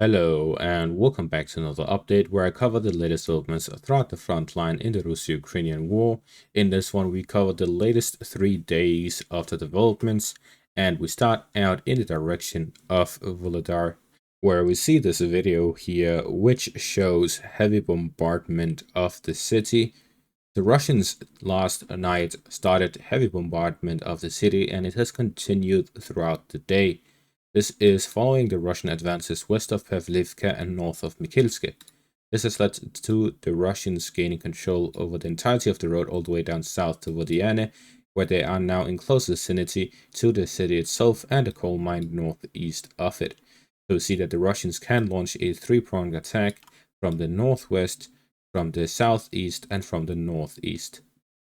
Hello and welcome back to another update where I cover the latest developments throughout the front line in the Russo-Ukrainian war. In this one we cover the latest 3 days of the developments, and we start out in the direction of Vuhledar, where we see this video here which shows heavy bombardment of the city. The Russians last night started heavy bombardment of the city and it has continued throughout the day. This is following the Russian advances west of Pavlivka and north of Mikhailsk. This has led to the Russians gaining control over the entirety of the road all the way down south to Vuhledar, where they are now in close vicinity to the city itself and a coal mine northeast of it. So we see that the Russians can launch a three-pronged attack from the northwest, from the southeast, and from the northeast.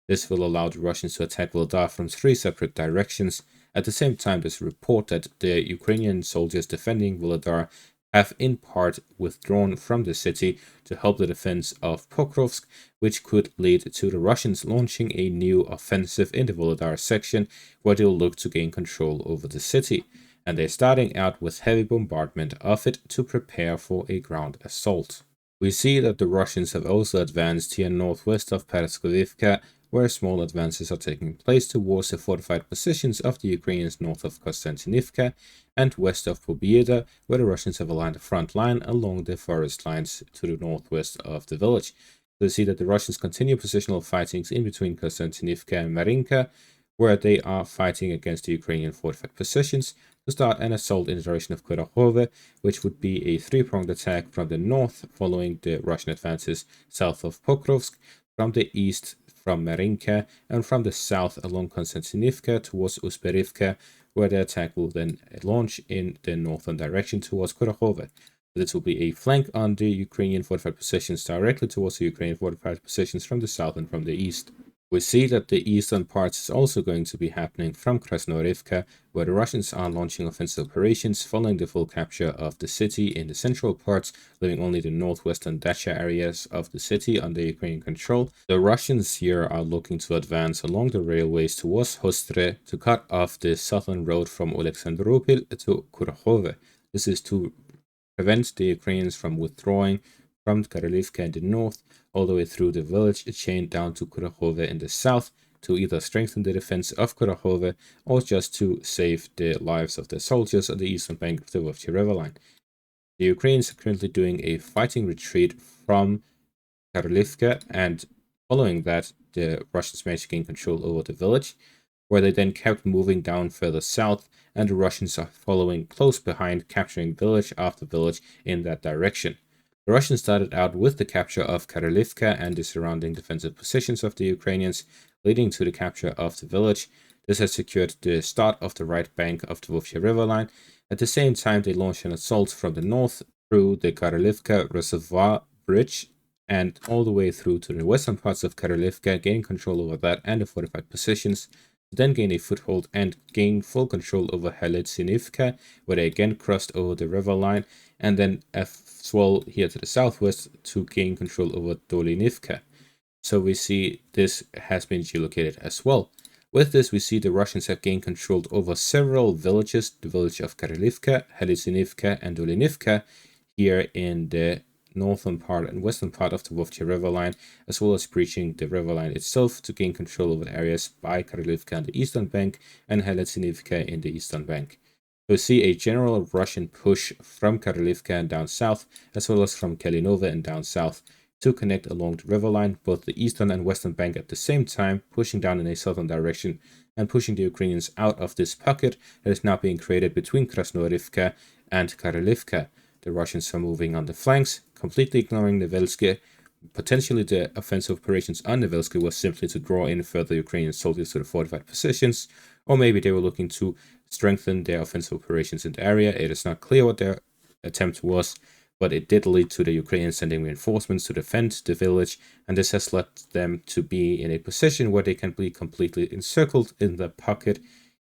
This will allow the Russians to attack Vuhledar from 3 separate directions. At the same time, there's a report that the Ukrainian soldiers defending Vuhledar have in part withdrawn from the city to help the defense of Pokrovsk, which could lead to the Russians launching a new offensive in the Vuhledar section, where they'll look to gain control over the city. And they're starting out with heavy bombardment of it to prepare for a ground assault. We see that the Russians have also advanced here northwest of Katerynivka, where small advances are taking place towards the fortified positions of the Ukrainians north of Katerynivka and west of Vuhledar, where the Russians have aligned the front line along the forest lines to the northwest of the village. So we see that the Russians continue positional fightings in between Katerynivka and Marinka, where they are fighting against the Ukrainian fortified positions to start an assault in the direction of Kurakhove, which would be a three-pronged attack from the north following the Russian advances south of Pokrovsk, from the east from Marinka, and from the south along Katerynivka towards Usperivka, where the attack will then launch in the northern direction towards Kurakhove. This will be a flank on the Ukrainian fortified positions directly towards the Ukrainian fortified positions from the south and from the east. We see that the eastern parts is also going to be happening from Krasnoyarivka, where the Russians are launching offensive operations following the full capture of the city in the central parts, leaving only the northwestern dacha areas of the city under Ukrainian control. The Russians here are looking to advance along the railways towards Hostre to cut off the southern road from Oleksandropil to Kurakhove. This is to prevent the Ukrainians from withdrawing from Katerynivka in the north, all the way through the village chain down to Kurakhove in the south, to either strengthen the defense of Kurakhove or just to save the lives of the soldiers on the eastern bank of the Volchya river line. The Ukrainians are currently doing a fighting retreat from Katerynivka, and following that, the Russians managed to gain control over the village, where they then kept moving down further south, and the Russians are following close behind, capturing village after village in that direction. The Russians started out with the capture of Katerynivka and the surrounding defensive positions of the Ukrainians, leading to the capture of the village. This has secured the start of the right bank of the Volchya river line. At the same time, they launched an assault from the north through the Katerynivka Reservoir Bridge and all the way through to the western parts of Katerynivka, gaining control over that and the fortified positions, to then gain a foothold and gain full control over Katerynivka, where they again crossed over the river line, and then as well here to the southwest to gain control over Dolynivka. So we see this has been geolocated as well. With this, we see the Russians have gained control over several villages, the village of Katerynivka, Katerynivka, and Dolynivka, here in the northern part and western part of the Volchya river line, as well as breaching the river line itself to gain control over the areas by Katerynivka on the eastern bank and Katerynivka in the eastern bank. We see a general Russian push from Katerynivka and down south, as well as from Kalinova and down south, to connect along the river line, both the eastern and western bank at the same time, pushing down in a southern direction and pushing the Ukrainians out of this pocket that is now being created between Krasnoyarivka and Katerynivka. The Russians are moving on the flanks, completely ignoring Nevelsky. Potentially the offensive operations on Nevelsky was simply to draw in further Ukrainian soldiers to the fortified positions, or maybe they were looking to strengthen their offensive operations in the area. It is not clear what their attempt was, but it did lead to the Ukrainians sending reinforcements to defend the village, and this has led them to be in a position where they can be completely encircled in the pocket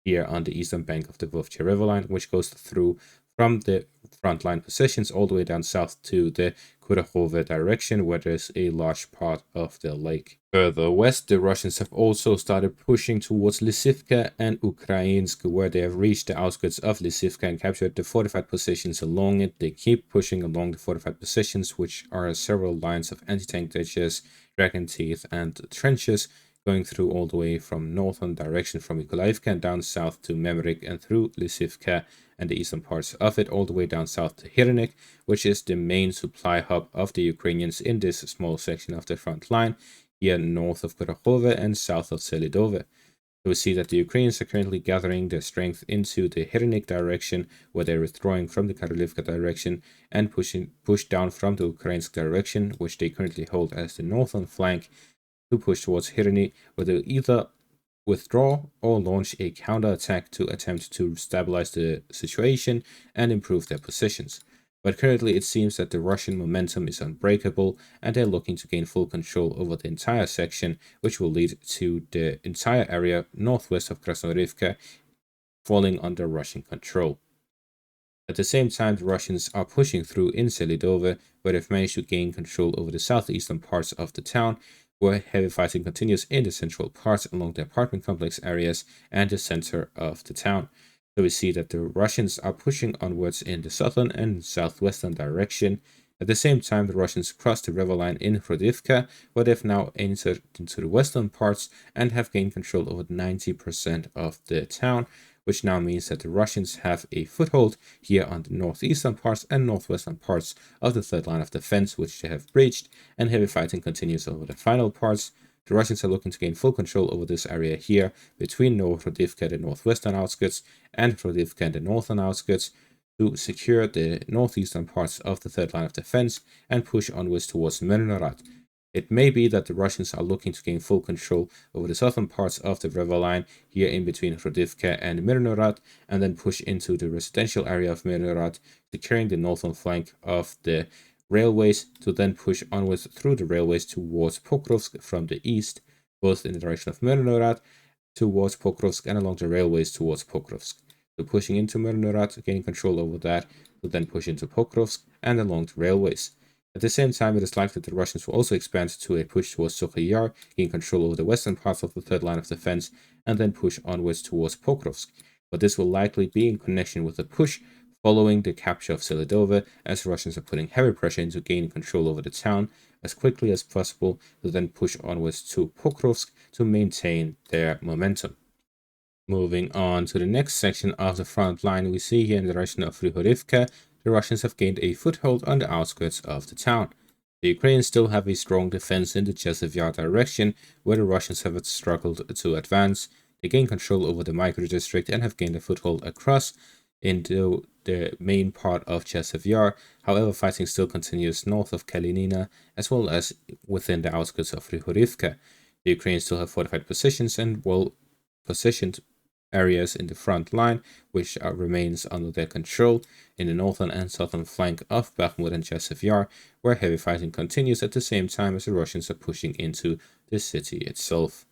here on the eastern bank of the Volchya river line, which goes through from the frontline positions all the way down south to the Kurakhove direction, where there's a large part of the lake. Further west, the Russians have also started pushing towards Lysivka and Ukrainsk, where they have reached the outskirts of Lysivka and captured the fortified positions along it. They keep pushing along the fortified positions, which are several lines of anti-tank ditches, dragon teeth, and trenches, going through all the way from northern direction from Mykolaiivka and down south to Memrik and through Lysivka and the eastern parts of it, all the way down south to Hirnik, which is the main supply hub of the Ukrainians in this small section of the front line, here north of Kurakhove and south of Selidove. So we see that the Ukrainians are currently gathering their strength into the Hirnik direction, where they're withdrawing from the Katerynivka direction and push down from the Ukrainsk direction, which they currently hold as the northern flank, to push towards Hirny, where they'll either withdraw or launch a counterattack to attempt to stabilize the situation and improve their positions. But currently it seems that the Russian momentum is unbreakable and they're looking to gain full control over the entire section, which will lead to the entire area northwest of Krasnoyarivka falling under Russian control. At the same time, the Russians are pushing through in Selidove, where they've managed to gain control over the southeastern parts of the town, where heavy fighting continues in the central parts along the apartment complex areas and the center of the town. So we see that the Russians are pushing onwards in the southern and southwestern direction. At the same time, the Russians crossed the river line in Hrodivka, where they've now entered into the western parts and have gained control over 90% of the town, which now means that the Russians have a foothold here on the northeastern parts and northwestern parts of the third line of defense, which they have breached, and heavy fighting continues over the final parts. The Russians are looking to gain full control over this area here between Novhrodivka, the northwestern outskirts, and Hrodivka and the northern outskirts, to secure the northeastern parts of the third line of defense and push onwards towards Mirnorad. It may be that the Russians are looking to gain full control over the southern parts of the river line here in between Hrodivka and Mirnorad, and then push into the residential area of Mirnorad, securing the northern flank of the railways, to then push onwards through the railways towards Pokrovsk from the east, both in the direction of Mirnorad towards Pokrovsk and along the railways towards Pokrovsk. So pushing into Mirnorad, gaining control over that, to then push into Pokrovsk and along the railways. At the same time, it is likely that the Russians will also expand to a push towards Chasiv Yar, gain control over the western parts of the third line of defense, and then push onwards towards Pokrovsk. But this will likely be in connection with a push following the capture of Selidove, as the Russians are putting heavy pressure into gaining control over the town as quickly as possible, to then push onwards to Pokrovsk to maintain their momentum. Moving on to the next section of the front line, we see here in the direction of Vrihorivka, the Russians have gained a foothold on the outskirts of the town. The Ukrainians still have a strong defense in the Chasiv Yar direction, where the Russians have struggled to advance. They gain control over the micro-district and have gained a foothold across into the main part of Chasiv Yar. However, fighting still continues north of Kalinina, as well as within the outskirts of Vrihorivka. The Ukrainians still have fortified positions and well-positioned areas in the front line, which remains under their control in the northern and southern flank of Bakhmut and Chasiv Yar, where heavy fighting continues at the same time as the Russians are pushing into the city itself.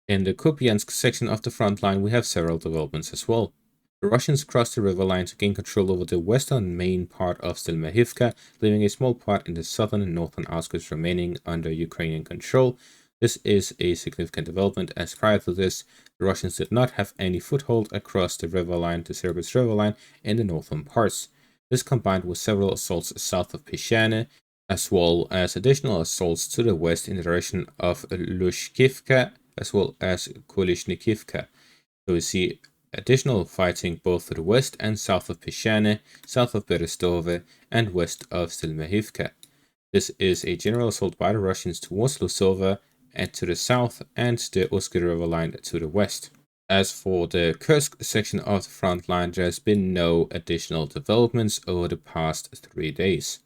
In the Kupiansk section of the front line, we have several developments as well. The Russians crossed the river line to gain control over the western main part of Stelmahivka, leaving a small part in the southern and northern outskirts remaining under Ukrainian control. This is a significant development, as prior to this, the Russians did not have any foothold across the river line, the Serbis river line, in the northern parts. This combined with several assaults south of Pyshane, as well as additional assaults to the west in the direction of Lushkivka, as well as Kulishnikivka. So we see additional fighting both to the west and south of Pyshane, south of Berestove, and west of Stelmahivka. This is a general assault by the Russians towards Lusova and to the south, and the Uskir River line to the west. As for the Kursk section of the front line, there has been no additional developments over the past 3 days.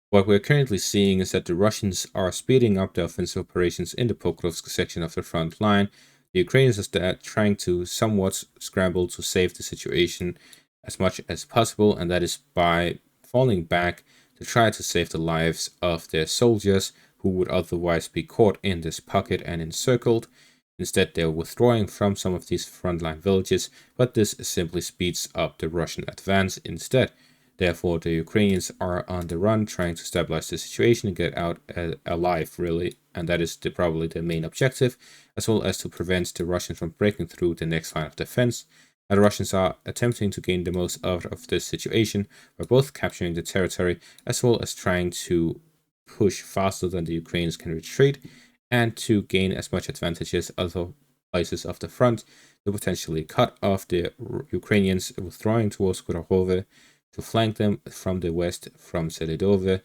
What we're currently seeing is that the Russians are speeding up their offensive operations in the Pokrovsk section of the front line. The Ukrainians are trying to somewhat scramble to save the situation as much as possible, and that is by falling back to try to save the lives of their soldiers who would otherwise be caught in this pocket and encircled. Instead, they're withdrawing from some of these frontline villages, but this simply speeds up the Russian advance instead. Therefore, the Ukrainians are on the run, trying to stabilize the situation and get out alive, really. And that is probably the main objective, as well as to prevent the Russians from breaking through the next line of defense. And the Russians are attempting to gain the most out of this situation by both capturing the territory, as well as trying to push faster than the Ukrainians can retreat, and to gain as much advantage as other places of the front to potentially cut off the Ukrainians withdrawing towards Kurakhove, to flank them from the west from Selidove,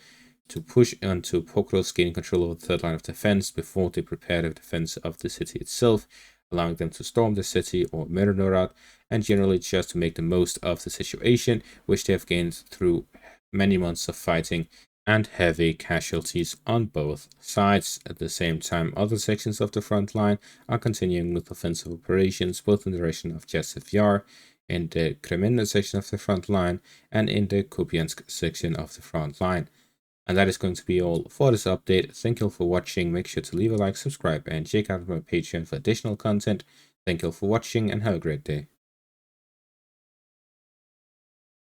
to push onto Pokrovsk, gaining control of the third line of defense before they prepare the defense of the city itself, allowing them to storm the city or Mirnorad, and generally just to make the most of the situation, which they have gained through many months of fighting and heavy casualties on both sides. At the same time, other sections of the front line are continuing with offensive operations, both in the direction of Chasiv Yar, in the Kremenna section of the front line, and in the Kupiansk section of the front line. And that is going to be all for this update. Thank you all for watching. Make sure to leave a like, subscribe, and check out my Patreon for additional content. Thank you all for watching, and have a great day.